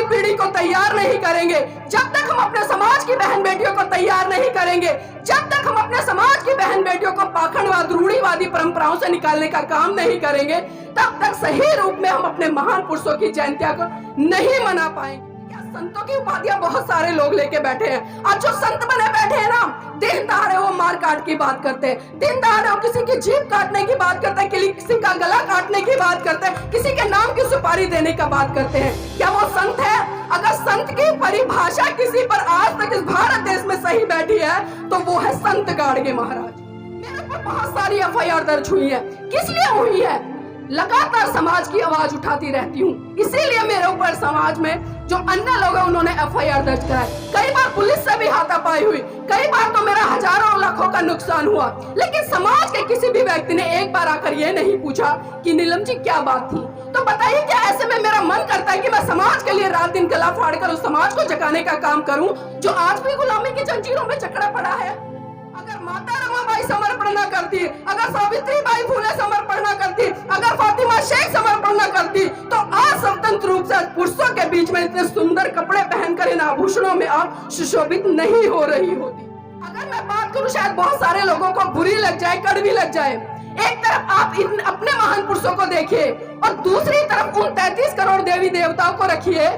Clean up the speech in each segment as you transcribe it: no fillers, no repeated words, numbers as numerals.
पीढ़ी को तैयार नहीं करेंगे, जब तक हम अपने समाज की बहन बेटियों को तैयार नहीं करेंगे, जब तक हम अपने समाज की बहन बेटियों को पाखंडवाद रूढ़िवादी परंपराओं से निकालने का काम नहीं करेंगे, तब तक सही रूप में हम अपने महान पुरुषों की जयंतियां को नहीं मना पाएंगे। संतों की उपाधियां बहुत सारे लोग लेके बैठे हैं। आज जो संत बने बैठे हैं ना, दिन दहाड़े वो मार काट की बात करते हैं, दिन दहाड़े वो किसी की जीभ काटने की बात करते हैं, किसी का गला काटने की बात करते हैं, किसी के नाम की सुपारी देने का बात करते हैं। क्या वो संत है? अगर संत की परिभाषा किसी पर आज तक इस भारत देश में सही बैठी है तो वो है संत गाड़गे महाराज। मेरे पर बहुत सारी FIR दर्ज हुई है। किस लिए हुई है? लगातार समाज की आवाज उठाती रहती हूँ, इसीलिए मेरे ऊपर समाज में जो अन्य लोग हैं उन्होंने FIR दर्ज कराई। कई बार पुलिस से भी हाथापाई हुई, कई बार तो मेरा हजारों लाखों का नुकसान हुआ, लेकिन समाज के किसी भी व्यक्ति ने एक बार आकर ये नहीं पूछा कि नीलम जी क्या बात थी। तो बताइए, क्या ऐसे में मेरा मन करता है कि मैं समाज के लिए रात दिन गला फाड़कर उस समाज को जगाने का काम करूं जो आज भी गुलामी की जंजीरों में जकड़ा पड़ा है? अगर माता रमाबाई समर्पण न करती, अगर सावित्रीबाई फुले समर्पण न करती, अगर फातिमा शेख समर्पण न करती, तो आज स्वतंत्र रूप से पुरुषों के बीच में इतने सुंदर कपड़े पहनकर इन आभूषणों में आप सुशोभित नहीं हो रही होती। अगर मैं बात करूं, शायद बहुत सारे लोगों को बुरी लग जाए, कड़वी लग जाए। एक तरफ आप अपने महान पुरुषों को देखिए और दूसरी तरफ उन 33 करोड़ देवी देवताओं को रखिए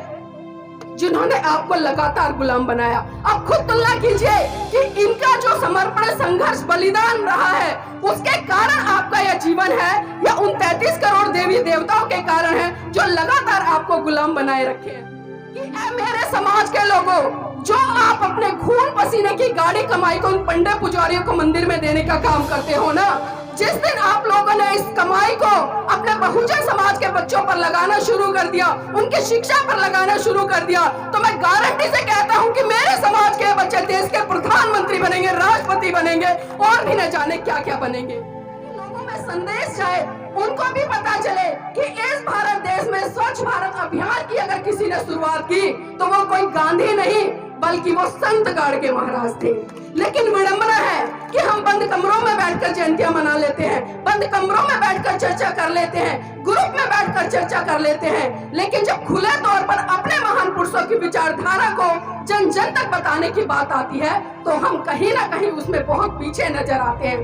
जिन्होंने आपको लगातार गुलाम बनाया। अब खुद तुलना कीजिए कि इनका जो समर्पण, संघर्ष, बलिदान रहा है उसके कारण आपका यह जीवन है या उन 33 करोड़ देवी देवताओं के कारण है जो लगातार आपको गुलाम बनाए रखे हैं। कि ऐ मेरे समाज के लोगों, जो आप अपने खून पसीने की गाड़ी कमाई को उन पंडे पुजारियों को मंदिर में देने का काम करते हो ना, जिस दिन आप लोगों ने इस कमाई को अपने बहुजन समाज के बच्चों पर लगाना शुरू कर दिया, उनकी शिक्षा पर लगाना शुरू कर दिया, तो मैं गारंटी से कहता हूं कि मेरे समाज के बच्चे देश के प्रधानमंत्री बनेंगे, राष्ट्रपति बनेंगे और भी न जाने क्या क्या बनेंगे। लोगों में संदेश जाए, उनको भी पता चले कि इस भारत देश में स्वच्छ भारत अभियान की अगर किसी ने शुरुआत की तो वो कोई गांधी नहीं बल्कि वो संत गाड़गे महाराज थे। लेकिन विडंबना है कि हम बंद कमरों में बैठकर जयंतियां मना लेते हैं, बंद कमरों में बैठकर चर्चा कर लेते हैं, ग्रुप में बैठकर चर्चा कर लेते हैं, लेकिन जब खुले तौर पर अपने महान पुरुषों की विचारधारा को जन जन तक बताने की बात आती है तो हम कहीं ना कहीं उसमें बहुत पीछे नजर आते हैं।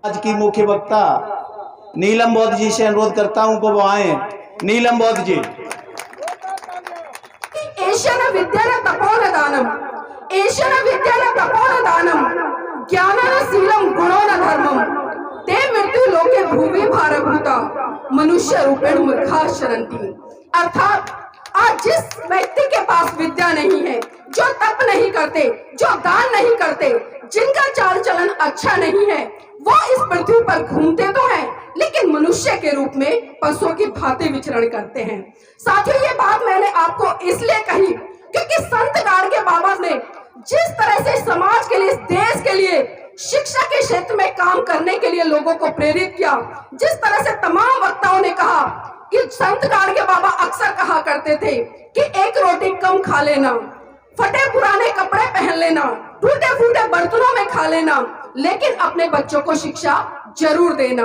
आज की मुख्य वक्ता नीलम बौद्ध जी से अनुरोध करता हूं को वो आए। नीलम बौद्ध जी। एशन विद्या तपोन दानम, एशन विद्या तपोन दानम, ज्ञानन शीलम गुणोन धर्मम, ते मृत्यु लोके भूमि भारभूता, मनुष्य रूपेण मूर्खा शरन्ति। अर्थात आज जिस व्यक्ति के पास विद्या नहीं है, जो तप नहीं करते, जो दान नहीं करते, जिनका चाल चलन अच्छा नहीं है, वो इस पृथ्वी पर घूमते तो हैं लेकिन मनुष्य के रूप में पशुओं की भांति विचरण करते हैं। साथियों, ये बात मैंने आपको इसलिए कही क्योंकि संत गाड़गे बाबा ने जिस तरह से समाज के लिए, इस देश के लिए, शिक्षा के क्षेत्र में काम करने के लिए लोगों को प्रेरित किया, जिस तरह से तमाम वक्ताओं ने कहा कि संत गाड़गे बाबा अक्सर कहा करते थे कि एक रोटी कम खा लेना, फटे पुराने कपड़े पहन लेना, टूटे फूटे बर्तनों में खा लेना, लेकिन अपने बच्चों को शिक्षा जरूर देना,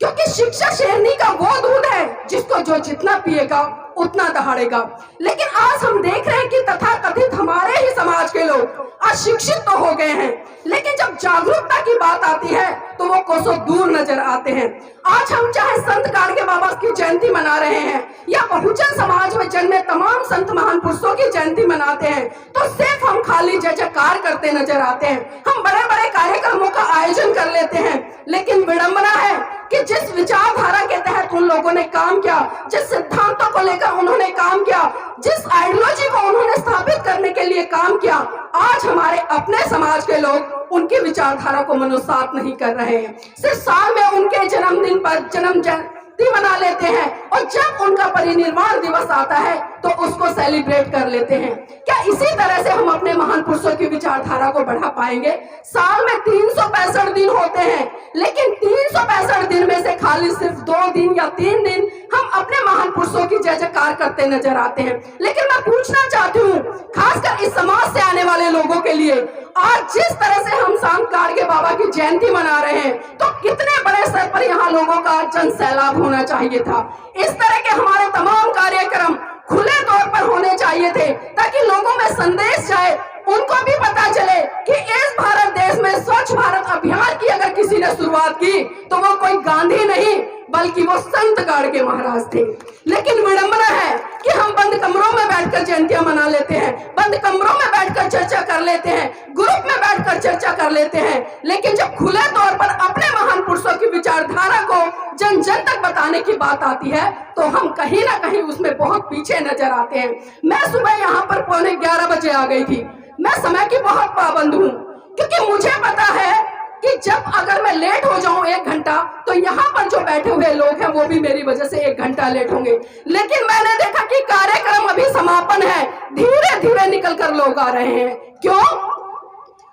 क्योंकि शिक्षा शेरनी का वो दूध है जिसको जो जितना पिएगा उतना दहाड़ेगा। लेकिन आज हम देख रहे हैं कि तथाकथित हमारे ही समाज के लोग अशिक्षित तो हो गए हैं, लेकिन जब जागरूकता की बात आती है तो वो कोसों दूर नजर आते हैं। आज हम चाहे संत गाड़गे बाबा की जयंती मना रहे हैं या बहुजन समाज में जन्मे तमाम संत महान पुरुषों की जयंती मनाते हैं, तो सिर्फ हम खाली जय जयकार करते नजर आते हैं। हम बड़े बड़े कार्यक्रमों का आयोजन कर लेते हैं, लेकिन विडंबना है कि जिस विचारधारा के तहत उन लोगों ने काम किया, जिस सिद्धांतों को लेकर उन्होंने काम किया, जिस आइडियोलॉजी को उन्होंने स्थापित करने के लिए काम किया, आज हमारे अपने समाज के लोग उनकी विचारधारा को मनुसात नहीं कर रहे हैं। सिर्फ साल में उनके जन्मदिन पर जन्म जयंती मना लेते हैं और जब उनका परिनिर्वाण दिवस आता है तो उसको सेलिब्रेट कर लेते हैं। क्या इसी तरह से हम अपने महान पुरुषों की विचारधारा को बढ़ा पाएंगे? साल में 365 दिन होते हैं, लेकिन 365 दिन में से खाली सिर्फ 2 दिन या 3 दिन हम अपने महान पुरुषों की जय जयकार करते नजर आते हैं। लेकिन मैं पूछना चाहती हूँ, खासकर इस समाज से आने वाले लोगों के लिए, आज जिस तरह से हम संत गाड़गे बाबा की जयंती मना रहे हैं, तो कितने बड़े अवसर पर यहाँ लोगों का जन सैलाब होना चाहिए था। इस तरह के हमारे तमाम कार्यक्रम खुले तौर पर होने चाहिए थे ताकि लोगों में संदेश जाए, उनको भी पता चले कि इस भारत देश में स्वच्छ भारत अभियान की अगर किसी ने शुरुआत की तो वो कोई गांधी नहीं बल्कि वो संत गाड़गे महाराज थे। लेकिन विडंबना है कि हम बंद कमरों में बैठकर जयंतियां मना लेते हैं, बंद कमरों में बैठकर चर्चा कर लेते हैं, ग्रुप में बैठकर चर्चा कर लेते हैं, लेकिन जब खुले तौर पर अपने महान पुरुषों की विचारधारा को जन जन तक बताने की बात आती है तो हम कहीं ना कहीं उसमें बहुत पीछे नजर आते हैं। मैं सुबह यहाँ पर 11:15 बजे आ गई थी। मैं समय की बहुत पाबंद हूँ क्योंकि मुझे पता है कि जब अगर मैं लेट हो जाऊं 1 घंटा तो यहाँ पर जो बैठे हुए लोग हैं वो भी मेरी वजह से 1 घंटा लेट होंगे। लेकिन मैंने देखा कि कार्यक्रम अभी समापन है, धीरे धीरे निकल कर लोग आ रहे हैं। क्यों?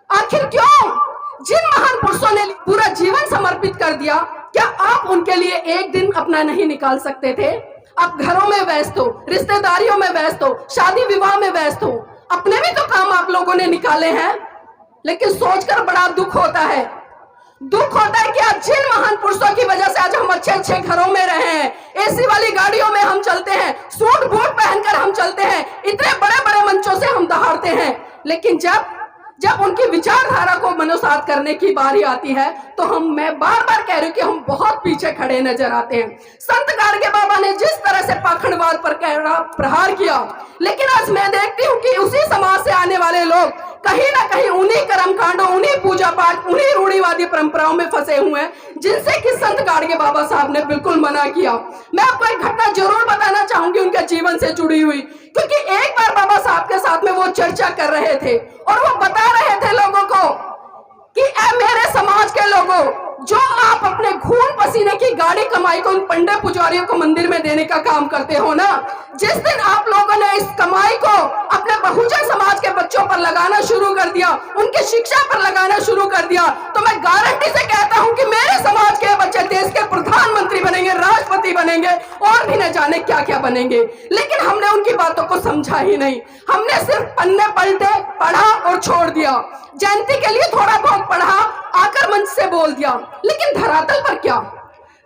आखिर क्यों? जिन महान पुरुषों ने पूरा जीवन समर्पित कर दिया, क्या आप उनके लिए एक दिन अपना नहीं निकाल सकते थे? आप घरों में व्यस्त हो, रिश्तेदारियों में व्यस्त हो, शादी विवाह में व्यस्त हो, अपने भी तो काम आप लोगों ने निकाले हैं। लेकिन सोचकर बड़ा दुख होता है कि आज जिन महान पुरुषों की वजह से आज हम अच्छे अच्छे घरों में रहे हैं, एसी वाली गाड़ियों में हम चलते हैं, सूट बूट पहनकर हम चलते हैं, इतने बड़े बड़े मंचों से हम दहाड़ते हैं, लेकिन जब उनकी विचारधारा को मनोसात करने की बारी आती है तो मैं बार बार कह रही हूँ कि हम बहुत पीछे खड़े नजर आते हैं। संत गाड़गे बाबा ने जिस तरह से पाखंडवाद पर प्रहार किया, लेकिन आज मैं देखती हूँ कि उसी समाज से आने वाले लोग कहीं ना कहीं उन्हीं कर्मकांडों, उन्हीं पूजा पाठ, उन्हीं रूढ़िवादी परंपराओं में फंसे हुए हैं जिनसे कि संत गाड़गे बाबा साहब ने बिल्कुल मना किया। मैं आपको एक घटना जरूर बताना चाहूंगी उनके जीवन से जुड़ी हुई, क्योंकि एक बार बाबा साहब के साथ में वो चर्चा कर रहे थे और वो बता रहे थे लोगों को कि ऐ मेरे समाज के लोगों, जो आप अपने खून पसीने की गाड़ी कमाई को उन पंडित पुजारियों को मंदिर में देने का काम करते हो ना, जिस दिन आप लोगों ने इस कमाई को अपने बहुजन समाज के बच्चों पर लगाना शुरू कर दिया, उनकी शिक्षा पर लगाना शुरू कर दिया, तो मैं गारंटी से कहता हूं कि मेरे समाज के बच्चे देश के प्रधानमंत्री बनेंगे, राष्ट्रपति बनेंगे और भी न जाने क्या क्या बनेंगे। लेकिन हमने उनकी बातों को समझा ही नहीं, हमने सिर्फ पन्ने पलटे, पढ़ा और छोड़ दिया। जयंती के लिए थोड़ा बहुत पढ़ा, आकर मंच से बोल दिया, लेकिन धरातल पर क्या?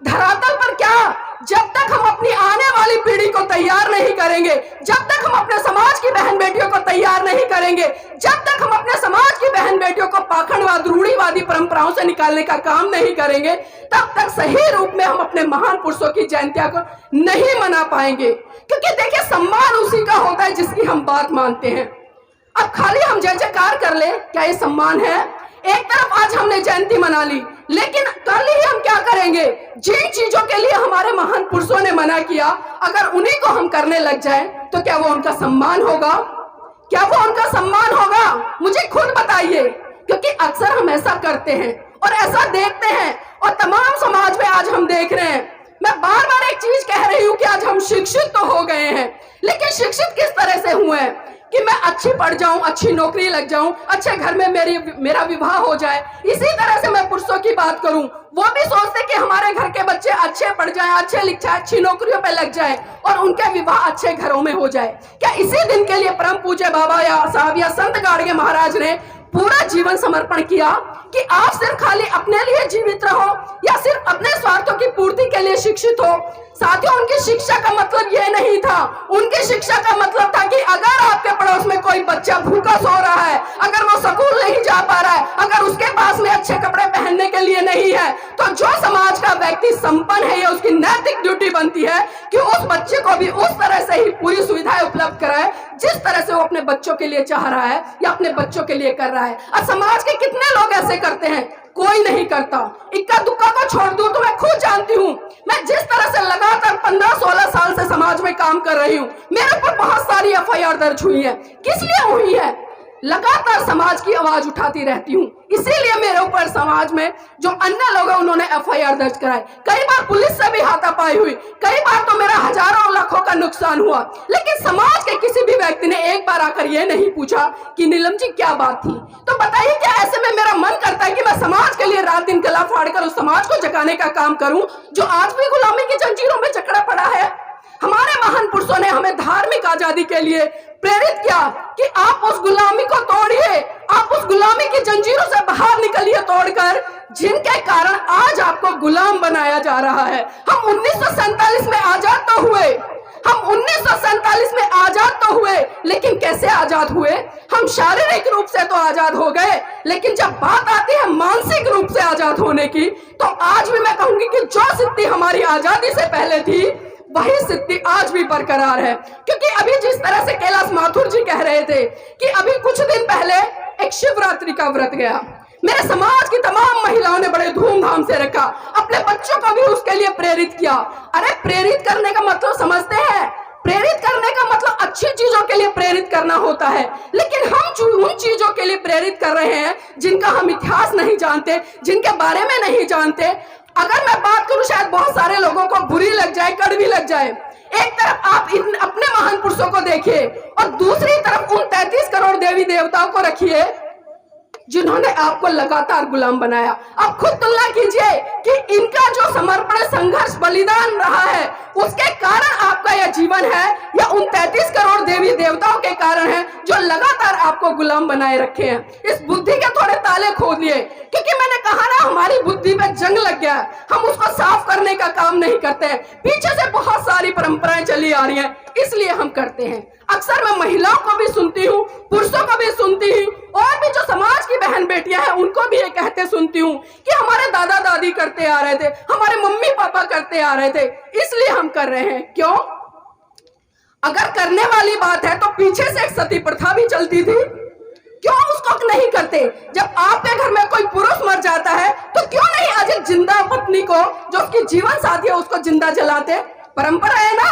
धरातल पर क्या? जब तक हम अपनी आने वाली पीढ़ी को तैयार नहीं करेंगे, जब तक हम अपने समाज की बहन बेटियों को तैयार नहीं करेंगे, जब तक हम अपने समाज की बहन बेटियों को पाखंडवाद, रूढ़िवादी परंपराओं से निकालने का काम नहीं करेंगे, तब तक सही रूप में हम अपने महान पुरुषों की जयंतियां को नहीं मना पाएंगे। क्योंकि देखिए, सम्मान उसी का होता है जिसकी हम बात मानते हैं। अब खाली हम जय जयकार कर ले, क्या ये सम्मान है? एक तरफ आज हमने जयंती मना ली, लेकिन कल ही हम क्या करेंगे? जिन चीजों के लिए हमारे महान पुरुषों ने मना किया, अगर उन्हीं को हम करने लग जाएं, तो क्या वो उनका सम्मान होगा? क्या वो उनका सम्मान होगा? मुझे खुद बताइए, क्योंकि अक्सर हम ऐसा करते हैं और ऐसा देखते हैं, और तमाम समाज में आज हम देख रहे हैं। मैं बार बार एक चीज कह रही हूं कि आज हम शिक्षित तो हो गए हैं, लेकिन शिक्षित किस तरह से हुए हैं कि मैं अच्छी पढ़ जाऊं, अच्छी नौकरी लग जाऊं, अच्छे घर में मेरा विवाह हो जाए। इसी तरह से मैं पुरुषों की बात करूं, वो भी सोचते कि हमारे घर के बच्चे अच्छे पढ़ जाएं, अच्छे लिख जाएं, अच्छी नौकरियों पे लग जाएं और उनके विवाह अच्छे घरों में हो जाए। क्या इसी दिन के लिए परम पूज्य बाबा साहब या संत गाड़गे महाराज ने पूरा जीवन समर्पण किया कि आप सिर्फ खाली अपने लिए जीवित रहो या सिर्फ अपने स्वार्थों की पूर्ति के लिए शिक्षित हो? साथियों, उनकी शिक्षा का मतलब यह नहीं था। उनकी शिक्षा का मतलब था कि अगर आपके पड़ोस में कोई बच्चा भूखा सो रहा है, अगर वो स्कूल नहीं जा पा रहा है, अगर उसके पास में अच्छे कपड़े पहनने के लिए नहीं है, तो जो समाज का व्यक्ति संपन्न है, या उसकी नैतिक ड्यूटी बनती है कि उस बच्चे को भी उस तरह से ही पूरी सुविधाएं उपलब्ध कराए जिस तरह से वो अपने बच्चों के लिए चाह रहा है या अपने बच्चों के लिए कर रहा है। और समाज के कितने लोग ऐसे करते हैं? कोई नहीं करता। इक्का दुक्का को छोड़ दूं तो मैं खुद जानती हूं, मैं जिस तरह से लगातार 15-16 साल से समाज में काम कर रही हूं, मेरे ऊपर बहुत सारी FIR दर्ज हुई है। किस लिए हुई है? लगातार समाज की आवाज उठाती रहती हूँ, इसीलिए मेरे ऊपर समाज में जो अन्य लोग हैं उन्होंने FIR दर्ज कराए। कई बार पुलिस से भी हाथापाई हुई, कई बार तो मेरा हजारों लाखों का नुकसान हुआ, लेकिन समाज के किसी भी व्यक्ति ने एक बार आकर यह नहीं पूछा कि नीलम जी क्या बात थी। तो बताइए, क्या ऐसे में मेरा मन करता है कि मैं समाज के लिए रात दिन गला फाड़कर उस समाज को जगाने का काम करूं जो आज भी गुलामी की जंजीरों में जकड़ा पड़ा है? हमारे महान पुरुषों ने हमें धार्मिक आजादी के लिए प्रेरित किया कि आप उस गुलामी को तोड़िए, आप उस गुलामी की जंजीरों से बाहर निकलिए तोड़कर, जिनके कारण आज आपको गुलाम बनाया जा रहा है। हम 1947 में आजाद तो हुए, हम 1947 में आजाद तो हुए, लेकिन कैसे आजाद हुए? हम शारीरिक रूप से तो आजाद हो गए, लेकिन जब बात आती है मानसिक रूप से आजाद होने की, तो आज भी मैं कहूंगी कि जो स्थिति हमारी आजादी से पहले थी वही स्थिति आज भी बरकरार है। क्योंकि अभी जिस तरह से कैलाश माथुर जी कह रहे थे कि अभी कुछ दिन पहले एक शिवरात्रि का व्रत गया, मेरे समाज की तमाम महिलाओं ने बड़े धूमधाम से रखा, अपने बच्चों को भी उसके लिए प्रेरित किया। अरे प्रेरित करने का मतलब समझते हैं? प्रेरित करने का मतलब अच्छी चीजों के लिए प्रेरित करना होता है, लेकिन हम उन चीजों के लिए प्रेरित कर रहे हैं जिनका हम इतिहास नहीं जानते, जिनके बारे में नहीं जानते। अगर मैं बात करूं शायद बहुत सारे लोगों को बुरी लग जाए, कड़वी लग जाए। एक तरफ आप अपने महान पुरुषों को देखिए और दूसरी तरफ उन 33 करोड़ देवी देवताओं को रखिए जिन्होंने आपको लगातार गुलाम बनाया। आप खुद तुलना कीजिए कि इनका जो समर्पण, संघर्ष, बलिदान रहा है उसके कारण आपका यह जीवन है, या उन 33 करोड़ देवी देवताओं के कारण है जो लगातार आपको गुलाम बनाए रखे हैं। इस बुद्धि के थोड़े ताले खोल लिए, क्योंकि मैंने कहा ना हमारी बुद्धि पे जंग लग गया है, हम उसको साफ करने का काम नहीं करते हैं। पीछे से बहुत सारी परंपराएं चली आ रही हैं, इसलिए हम करते हैं। अक्सर मैं महिलाओं को भी सुनती हूँ, पुरुषों को भी सुनती हूँ, और भी जो समाज की बहन बेटियां हैं उनको भी ये कहते सुनती हूँ कि हमारे दादा दादी करते आ रहे थे, हमारे मम्मी पापा करते आ रहे थे, इसलिए हम कर रहे हैं। क्यों? अगर करने वाली बात है तो पीछे से एक सती प्रथा भी चलती थी, क्यों उसको नहीं करते? जब आपके घर में कोई पुरुष मर जाता है तो क्यों नहीं आज एक जिंदा पत्नी को, जो उसकी जीवन साथी है, उसको जिंदा जलाते? परंपरा है ना,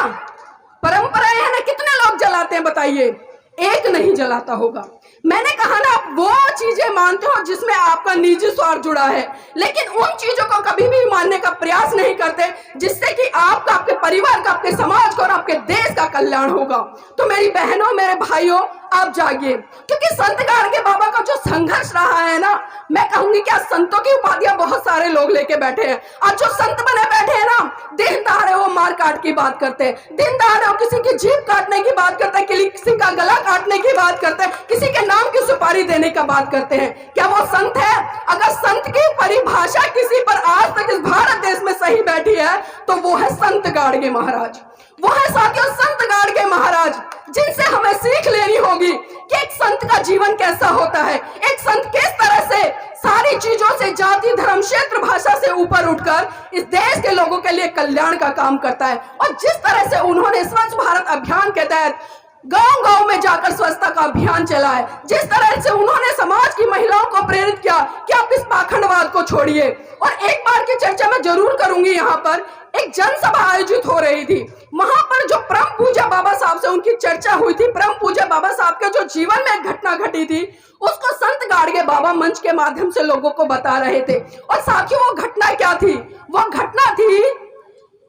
परंपरा है ना। कितने लोग जलाते हैं बताइए? एक नहीं जलाता होगा। मैंने कहा ना, आप वो चीजें मानते हो जिसमें आपका निजी स्वार्थ जुड़ा है, लेकिन उन चीजों को कभी भी मानने का प्रयास नहीं करते जिससे कि आपका, आपके परिवार का, आपके समाज का और आपके देश का कल्याण होगा। तो मेरी बहनों, मेरे भाइयों, आप जागिए, क्योंकि संत गाड़गे बाबा का जो संघर्ष रहा है ना, मैं कहूंगी कि आज संतों की उपाधियां बहुत सारे लोग लेके बैठे हैं। आज जो संत बने बैठे हैं ना, दिन दहाड़े वो मार काट की बात करते हैं, दिन दहाड़े वो किसी की जीभ काटने की बात करते हैं, किसी का गला काटने की बात करते हैं, किसी के नाम की सुपारी देने का बात करते हैं। क्या वो संत है? अगर संत की परिभाषा किसी पर आज तक इस भारत देश में सही बैठी है तो वो है संत गाड़गे महाराज। वो है साथियों संत गाड़गे महाराज, जिनसे हमें सीख लेनी होगी कि एक संत का जीवन कैसा होता है, एक संत किस तरह से सारी चीजों से, जाति, धर्म, क्षेत्र, भाषा से ऊपर उठकर इस देश के लोगों के लिए कल्याण का काम करता है। और जिस तरह से उन्होंने स्वच्छ भारत अभियान के तहत गांव-गांव में जाकर स्वच्छता का अभियान चलाया, जिस तरह से उन्होंने समाज की महिलाओं को प्रेरित किया कि आप इस पाखंडवाद को छोड़िए। और एक बार की चर्चा मैं जरूर करूंगी, यहाँ पर एक जनसभा आयोजित हो रही थी, वहां पर जो परम पूज्य बाबा साहब से उनकी चर्चा हुई थी, परम पूज्य बाबा साहब के जो जीवन में एक घटना घटी थी उसको संत गाड़गे बाबा मंच के माध्यम से लोगों को बता रहे थे। और साथियों वो घटना क्या थी? वो घटना थी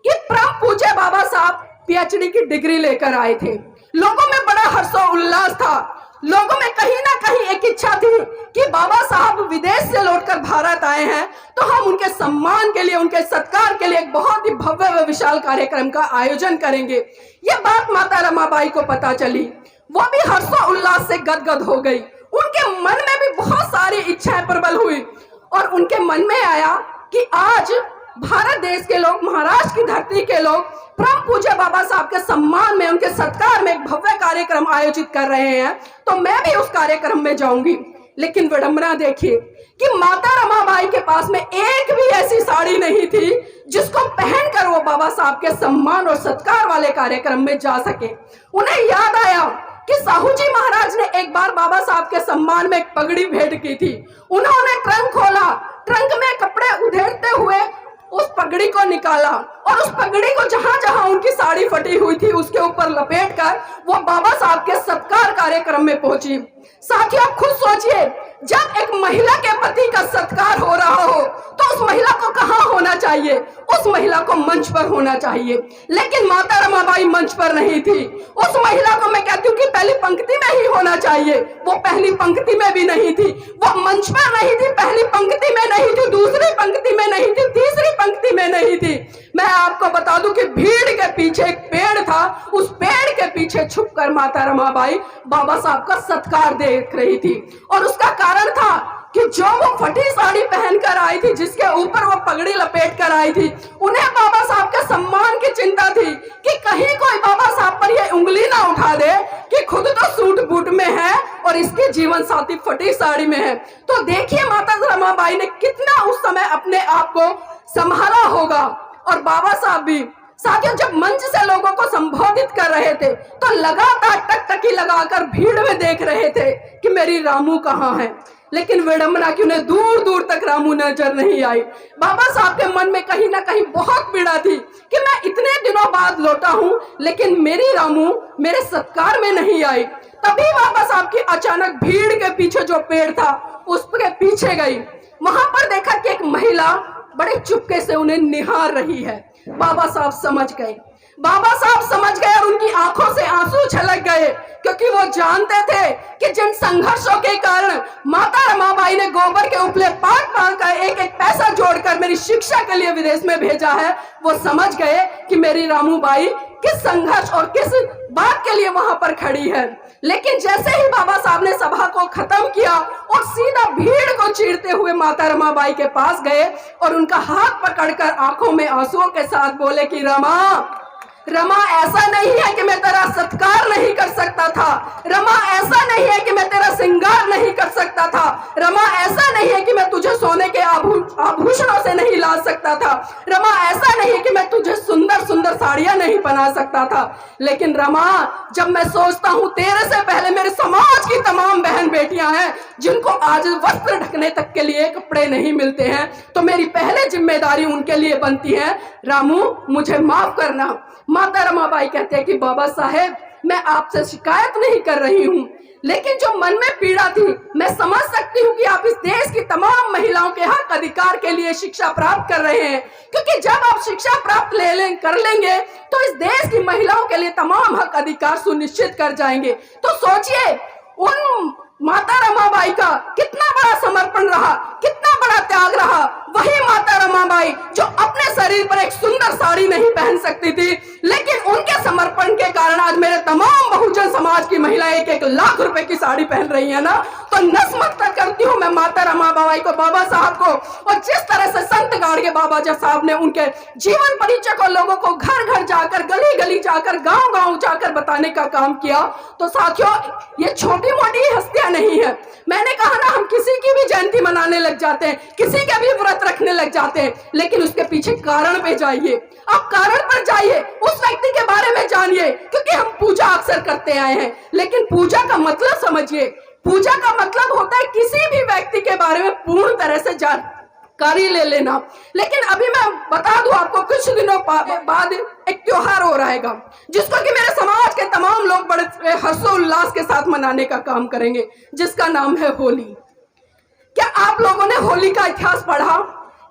कि परम पूज्य बाबा साहब पीएचडी की डिग्री लेकर आए थे। लोगों में बड़ा हर्षोल्लास था, लोगों में कहीं ना कहीं एक इच्छा थी कि बाबा साहब विदेश से लौटकर भारत आए हैं तो हम उनके सम्मान के लिए, उनके सत्कार के लिए एक बहुत ही भव्य व विशाल कार्यक्रम का आयोजन करेंगे। ये बात माता रमाबाई को पता चली, वो भी हर्षोल्लास से गदगद हो गई। उनके मन में भी बहुत सारी इच्छाएं प्रबल हुई और उनके मन में आया कि आज भारत देश के लोग, महाराष्ट्र की धरती के लोग परम पूज्य बाबा साहब के सम्मान में, उनके सत्कार में एक भव्य कार्यक्रम आयोजित कर रहे हैं, तो मैं भी उस कार्यक्रम में जाऊंगी। लेकिन विडंबना देखिए कि माता रमाबाई के पास में एक भी ऐसी साड़ी नहीं थी जिसको पहनकर वो बाबा साहब के सम्मान और सत्कार वाले कार्यक्रम में जा सके। उन्हें याद आया कि साहू जी महाराज ने एक बार बाबा साहब के सम्मान में एक पगड़ी भेंट की थी। उन्होंने ट्रंक खोला, ट्रंक में कपड़े उधेड़ते हुए उस पगड़ी को निकाला और उस पगड़ी को जहां जहां उनकी साड़ी फटी हुई थी उसके ऊपर लपेटकर वो बाबा साहब के सत्कार कार्यक्रम में पहुंची। साथियों आप खुद सोचिए, जब एक महिला के पति का सत्कार हो रहा हो तो उस महिला को कहां होना चाहिए? उस महिला को मंच पर होना चाहिए, लेकिन माता रमाबाई मंच पर नहीं थी। उस महिला को मैं कहती हूँ कि पहली पंक्ति में ही होना चाहिए, वो पहली पंक्ति में भी नहीं थी, वो मंच पर नहीं थी, पहली पंक्ति में नहीं थी, दूसरी पंक्ति में नहीं थी, तीसरी पंक्ति में नहीं थी। मैं आपको बता दूं कि भीड़ के पीछे एक पेड़ था, उस पेड़ के पीछे छुपकर माता रमाबाई बाबा साहब का सत्कार देख रही थी। और उसका कारण था कि जो वो फटी साड़ी पहनकर आई थी, जिसके ऊपर वो पगड़ी लपेट कर आई थी, उन्हें बाबा साहब के सम्मान की चिंता थी कि कहीं कोई बाबा साहब पर ये उंगली ना उठा दे कि खुद तो सूट बूट में है और इसकी जीवन साथी फटी साड़ी में है। तो देखिए माता रमाबाई ने कितना उस समय अपने आप को संभाला होगा। और बाबा साहब भी साथियों जब मंच से लोगों को संबोधित कर रहे थे तो लगातार टकटकी लगाकर भीड़ में देख रहे थे कि मेरी रामू कहाँ है, लेकिन विडंबना कि उन्हें दूर दूर तक रामू नजर नहीं आई। बाबा साहब के मन में कहीं ना कहीं बहुत पीड़ा थी कि मैं इतने दिनों बाद लौटा हूं लेकिन मेरी रामू मेरे सत्कार में नहीं आई। तभी बाबा साहब की अचानक भीड़ के पीछे जो पेड़ था उसके पीछे गई। वहां पर देखा कि एक महिला बड़े चुपके से उन्हें निहार रही है। बाबा साहब समझ गए, बाबा साहब समझ गए और उनकी आंखों से आंसू छलक गए, क्योंकि वो जानते थे कि जिन संघर्षों के कारण माता रमाबाई ने गोबर के उपले पाट पाट कर एक एक पैसा जोड़कर मेरी शिक्षा के लिए विदेश में भेजा है, वो समझ गए कि मेरी रामूबाई किस संघर्ष और किस बात के लिए वहां पर खड़ी है। लेकिन जैसे ही बाबा साहब ने सभा को खत्म किया और सीधा भीड़ को चीरते हुए माता रमाबाई के पास गए और उनका हाथ पकड़कर आंखों में आंसुओं के साथ बोले कि रमा ऐसा नहीं है कि मैं तेरा सत्कार नहीं कर सकता था, रमा ऐसा नहीं है कि मैं तेरा श्रृंगार नहीं कर सकता था, रमा ऐसा नहीं है कि मैं तुझे सोने के आभूषणों से नहीं ला सकता था, रमा ऐसा नहीं है कि मैं तुझे सुंदर सुंदर साड़ियां नहीं पहना सकता था, लेकिन रमा जब मैं सोचता हूँ तेरे से पहले मेरे समाज की तमाम बहन बेटियां हैं जिनको आज वस्त्र ढकने तक के लिए कपड़े नहीं मिलते हैं, तो मेरी पहले जिम्मेदारी उनके लिए बनती है। रामू मुझे माफ करना। माता रमाबाई कहते हैं कि बाबा साहेब मैं आपसे शिकायत नहीं कर रही हूँ, लेकिन जो मन में पीड़ा थी मैं समझ सकती हूँ कि आप इस देश की तमाम महिलाओं के हक अधिकार के लिए शिक्षा प्राप्त कर रहे हैं, क्योंकि जब आप शिक्षा प्राप्त कर लेंगे तो इस देश की महिलाओं के लिए तमाम हक अधिकार सुनिश्चित कर जाएंगे। तो सोचिए उन माता रमाबाई का कितना बड़ा समर्पण रहा, कितना बड़ा त्याग रहा। वही माता रमाबाई जो अपने शरीर पर एक सुंदर साड़ी नहीं पहन सकती थी, लेकिन उनके समर्पण के कारण आज मेरे तमाम बहुजन समाज की महिलाएं एक एक लाख रुपए की साड़ी पहन रही है ना। तो नतमस्तक करती हूँ मैं माता रमाबाई को, बाबा साहब को, और जिस तरह से संत गाड़गे बाबा साहब ने उनके जीवन परिचय को लोगों को घर घर जाकर, गली गली जाकर, गांव गांव जाकर बताने का काम किया। तो साथियों ये छोटी मोटी हस्तियां नहीं है। मैंने कहा ना हम किसी की भी जयंती मनाने लग जाते हैं, किसी का भी व्रत रखने लग जाते हैं, लेकिन उसके पीछे कारण पे जाइए, आप कारण पर जाइए, उस व्यक्ति के बारे में जानिए, क्योंकि हम पूजा अक्सर करते आए हैं, लेकिन पूजा का मतलब समझिए। पूजा का मतलब होता है किसी भी व्यक्ति के बारे में पूर्ण तरह से जानकारी ले लेना। लेकिन अभी मैं बता दूं आपको, कुछ दिनों बाद एक त्योहार हो रहेगा जिसको कि मेरे समाज के तमाम लोग बड़े हर्षोल्लास के साथ मनाने का काम करेंगे, जिसका नाम है होली। क्या आप लोगों ने होली का इतिहास पढ़ा?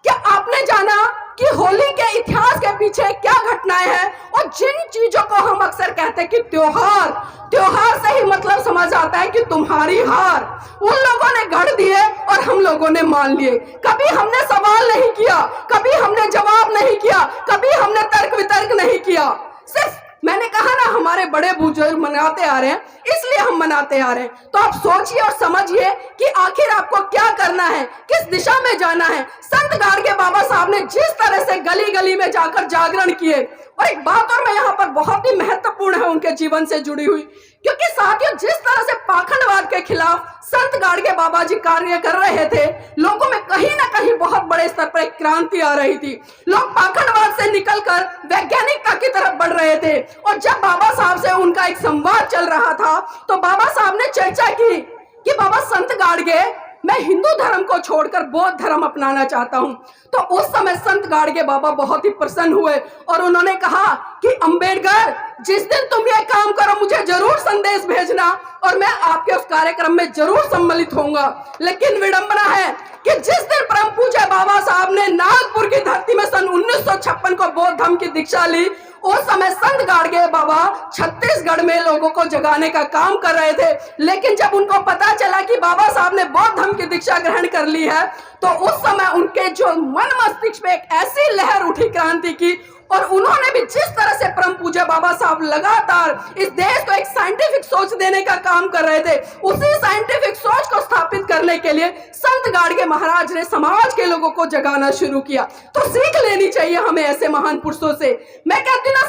क्या आपने जाना कि होली के इतिहास के पीछे क्या घटनाएं हैं? और जिन चीजों को हम अक्सर कहते हैं कि त्योहार से ही मतलब समझ आता है कि तुम्हारी हार, उन लोगों ने गढ़ दिए और हम लोगों ने मान लिए। कभी हमने सवाल नहीं किया, कभी हमने जवाब नहीं किया, कभी हमने तर्क वितर्क नहीं किया। सिर्फ मैंने कहा ना हमारे बड़े बुजुर्ग मनाते आ रहे हैं इसलिए हम मनाते आ रहे हैं। तो आप सोचिए और समझिए कि आखिर आपको क्या करना है, किस दिशा में जाना है। संत गाड़गे बाबा साहब ने जिस तरह से गली गली में जाकर जागरण किए, और एक बात और मैं यहाँ पर बहुत ही महत्वपूर्ण है उनके जीवन से जुड़ी हुई, क्योंकि साथियों जिस तरह से पाखंडवाद के खिलाफ संत गाड़गे बाबा जी कार्य कर रहे थे, लोगों में कहीं ना कहीं बहुत बड़े स्तर पर एक क्रांति आ रही थी। लोग पाखंडवाद से निकलकर वैज्ञानिकता की तरफ बढ़ रहे थे, और जब बाबा साहब से उनका एक संवाद चल रहा था तो बाबा साहब ने चर्चा की कि बाबा संत गाड़गे मैं हिंदू धर्म को छोड़कर बौद्ध धर्म अपनाना चाहता हूं। तो उस समय संत गाड़गे बाबा बहुत ही प्रसन्न हुए और उन्होंने कहा कि अंबेडकर जिस दिन तुम ये काम करो मुझे जरूर संदेश भेजना और मैं आपके उस कार्यक्रम में जरूर सम्मिलित होऊंगा। लेकिन विडंबना है कि जिस दिन परम पूज्य बाबा साहब ने नागपुर की धरती में सन 1956 को बौद्ध धर्म की दीक्षा ली, उस समय संत गाड़गे बाबा छत्तीसगढ़ में लोगों को जगाने का काम कर रहे थे। लेकिन जब उनको पता चला कि बाबा साहब ने बौद्ध धर्म की दीक्षा ग्रहण कर ली है, तो उस समय उनके जो मन मस्तिष्क में एक ऐसी लहर उठी क्रांति की, और उन्होंने भी जिस तरह से परम पूज्य बाबा साहब लगातार इस देश को एक साइंटिफिक सोच देने का काम कर रहे थे, उसी साइंटिफिक सोच को स्थापित करने के लिए संत गाडगे महाराज ने समाज के लोगों को जगाना शुरू किया। तो सीख लेनी चाहिए हमें ऐसे महान पुरुषों से। मैं कहती हूँ ना,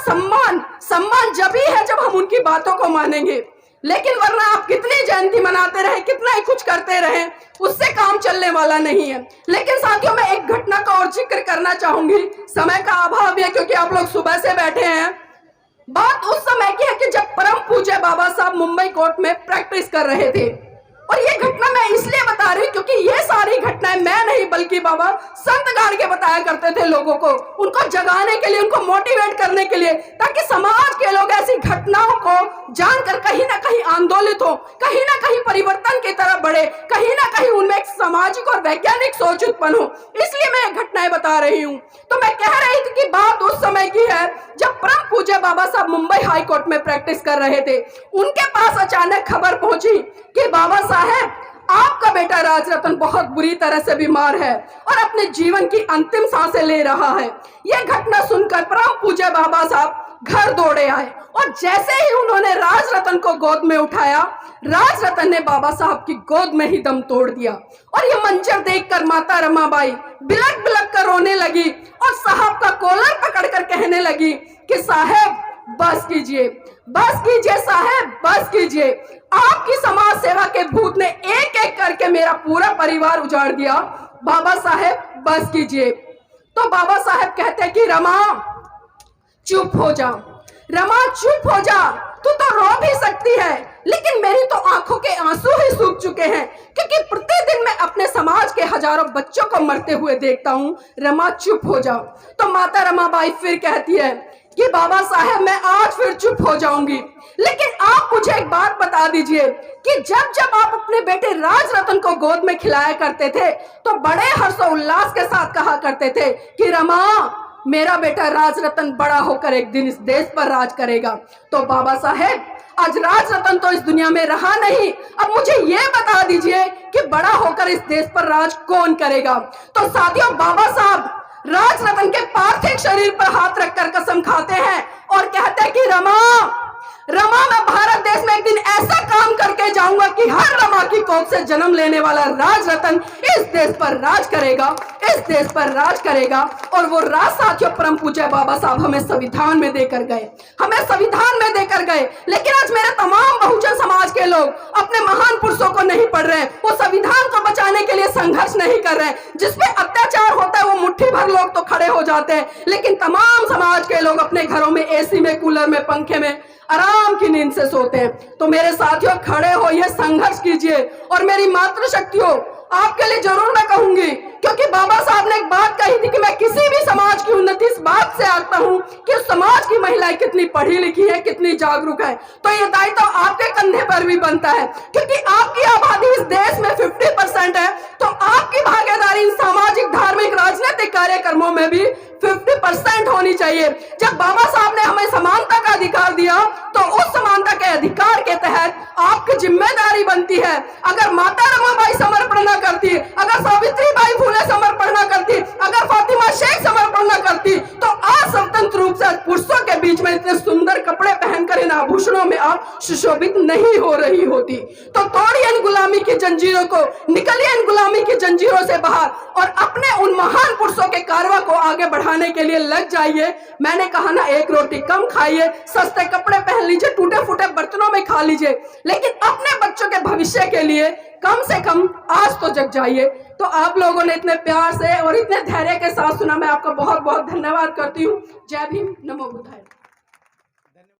सम्मान जब ही है जब हम उनकी बातों को मानेंगे, लेकिन वरना आप कितनी जयंती मनाते रहे, कितना ही कुछ करते रहे, उससे काम चलने वाला नहीं है। लेकिन साथियों, मैं एक घटना का और जिक्र करना चाहूंगी, समय का अभाव है क्योंकि आप लोग सुबह से बैठे हैं। बात उस समय की है कि जब परम पूज्य बाबा साहब मुंबई कोर्ट में प्रैक्टिस कर रहे थे, और ये घटना मैं इसलिए बता रही हूँ क्योंकि ये सारी घटनाएं मैं नहीं बल्कि बाबा संत गाडगे बताया करते थे लोगों को, उनको जगाने के लिए, उनको मोटिवेट करने के लिए, ताकि समाज के लोग ऐसी घटनाओं को जानकर कहीं ना कहीं आंदोलित हो, कहीं ना कहीं परिवर्तन की तरफ बढ़े, कहीं ना कहीं उनमें एक सामाजिक और वैज्ञानिक सोच उत्पन्न हो। इसलिए मैं ये घटनाएं बता रही हूँ। तो मैं कह रही थी कि बात उस समय की है जब परम पूज्य बाबा साहब मुंबई हाई कोर्ट में प्रैक्टिस कर रहे थे। उनके पास अचानक खबर पहुंची कि बाबा साहब, आपका बेटा राजरतन बहुत बुरी तरह से बीमार है और अपने जीवन की अंतिम सांसें ले रहा है। यह घटना सुनकर परम पूज्य बाबा साहब घर दौड़े आए, और जैसे ही उन्होंने राजरतन को गोद में उठाया, राजरतन ने बाबा साहब की गोद में ही दम तोड़ दिया। और यह मंजर देखकर माता रमाबाई बिलक बिलक कर रोने लगी और साहब का कॉलर पकड़कर कहने लगी कि साहब बस कीजिए, बस कीजिए साहब, बस कीजिए। आपकी समाज सेवा के भूत ने एक एक करके मेरा पूरा परिवार उजाड़ दिया। बाबा साहब बस कीजिए। तो बाबा साहब कहते कि रमा चुप हो जा, रमा चुप हो जा, तू तो रो भी सकती है, लेकिन मेरी तो आंखों के आंसू ही सूख चुके हैं, क्योंकि प्रतिदिन मैं अपने समाज के हजारों बच्चों को मरते हुए देखता हूँ। रमा चुप हो जा। तो माता रमाबाई फिर कहती है कि बाबा साहब मैं आज फिर चुप हो जाऊंगी, लेकिन आप मुझे एक बात बता दीजिए कि जब जब आप अपने बेटे राजरतन को गोद में खिलाया करते थे तो बड़े हर्षोल्लास के साथ कहा करते थे कि रमा, मेरा बेटा राजरतन बड़ा होकर एक दिन इस देश पर राज करेगा। तो बाबा साहब, आज राजरतन तो इस दुनिया में रहा नहीं, अब मुझे ये बता दीजिए कि बड़ा होकर इस देश पर राज कौन करेगा। तो साथियों, बाबा साहब राजरतन के पार्थिव शरीर पर हाथ रखकर कसम खाते हैं और कहते हैं कि रमा, मैं भारत देश में एक दिन ऐसा काम करके जाऊंगा कि हर रमा की कोख से जन्म लेने वाला राजरतन इस देश पर राज करेगा, इस देश पर राज करेगा। और वो राज साथियों परम पूज्य बाबा साहब हमें संविधान में देकर गए, हमें संविधान में देकर गए। लेकिन आज मेरे तमाम बहुजन समाज के लोग अपने महान पुरुषों को नहीं पढ़ रहे, वो संविधान को बचाने के लिए संघर्ष नहीं कर रहे। जिसपे अत्याचार होता है वो मुट्ठी भर लोग तो खड़े हो जाते हैं, लेकिन तमाम समाज के लोग अपने घरों में एसी में, कूलर में, पंखे में आराम की नींद से सोते हैं। तो मेरे साथियों, खड़े होइए, संघर्ष कीजिए। और मेरी मातृशक्तियों, आपके लिए जरूर मैं कहूंगी, क्योंकि बाबा साहब ने एक बात कही थी कि मैं किसी भी समाज की उन्नति इस बात से आता हूं कि उस समाज की महिलाएं कितनी पढ़ी लिखी है, कितनी जागरूक है। तो ये दायित्व आपके कंधे पर भी बनता है, क्योंकि आपकी आबादी इस देश में 50% है, तो आपकी भागीदारी इन सामाजिक, धार्मिक, राजनीतिक कार्यक्रमों में भी 50% होनी चाहिए। जब बाबा साहब ने हमें समानता का अधिकार दिया, तो उस समानता के अधिकार के तहत आपकी जिम्मेदारी बनती है। अगर माता रमाबाई समर्पण न करती, अगर सावित्रीबाई फुले समर्पण न करती, अगर फातिमा शेख समर्पण न करती, तो आज स्वतंत्र रूप से पुरुषों के बीच में इतने सुंदर कपड़े पहनकर इन आभूषणों में आप सुशोभित नहीं हो रही होती। तो तोड़िए इन गुलामी की जंजीरों को, निकलिए इन गुलामी की जंजीरों से बाहर और अपने उन महान पुरुषों के कारवा को आगे बढ़ाने के लिए लग जाइए। मैंने कहा ना, एक रोटी कम खाइए, सस्ते कपड़े पहन लीजिए, टूटे फूटे बर्तनों में खा लीजिए, लेकिन अपने बच्चों के भविष्य के लिए कम से कम आज तो जग जाइए। तो आप लोगों ने इतने प्यार से और इतने धैर्य के साथ सुना, मैं आपका बहुत बहुत धन्यवाद करती हूँ। जय भीम, नमो बुद्धाय।